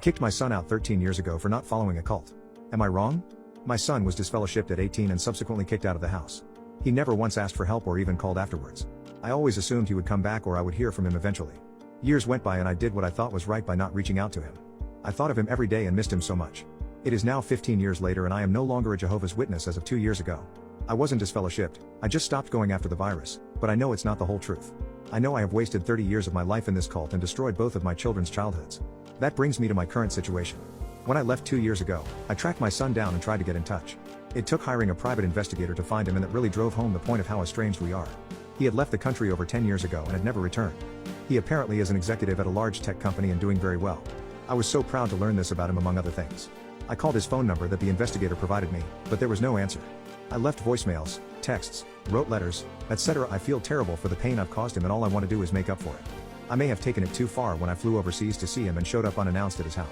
Kicked my son out 13 years ago for not following a cult. Am I wrong? My son was disfellowshipped at 18 and subsequently kicked out of the house. He never once asked for help or even called afterwards. I always assumed he would come back or I would hear from him eventually. Years went by and I did what I thought was right by not reaching out to him. I thought of him every day and missed him so much. It is now 15 years later and I am no longer a Jehovah's Witness as of 2 years ago. I wasn't disfellowshipped, I just stopped going after the virus, but I know it's not the whole truth. I know I have wasted 30 years of my life in this cult and destroyed both of my children's childhoods. That brings me to my current situation. When I left 2 years ago, I tracked my son down and tried to get in touch. It took hiring a private investigator to find him, and that really drove home the point of how estranged we are. He had left the country over 10 years ago and had never returned. He apparently is an executive at a large tech company and doing very well. I was so proud to learn this about him, among other things. I called his phone number that the investigator provided me, but there was no answer. I left voicemails, texts, wrote letters, etc. I feel terrible for the pain I've caused him and all I want to do is make up for it. I may have taken it too far when I flew overseas to see him and showed up unannounced at his house.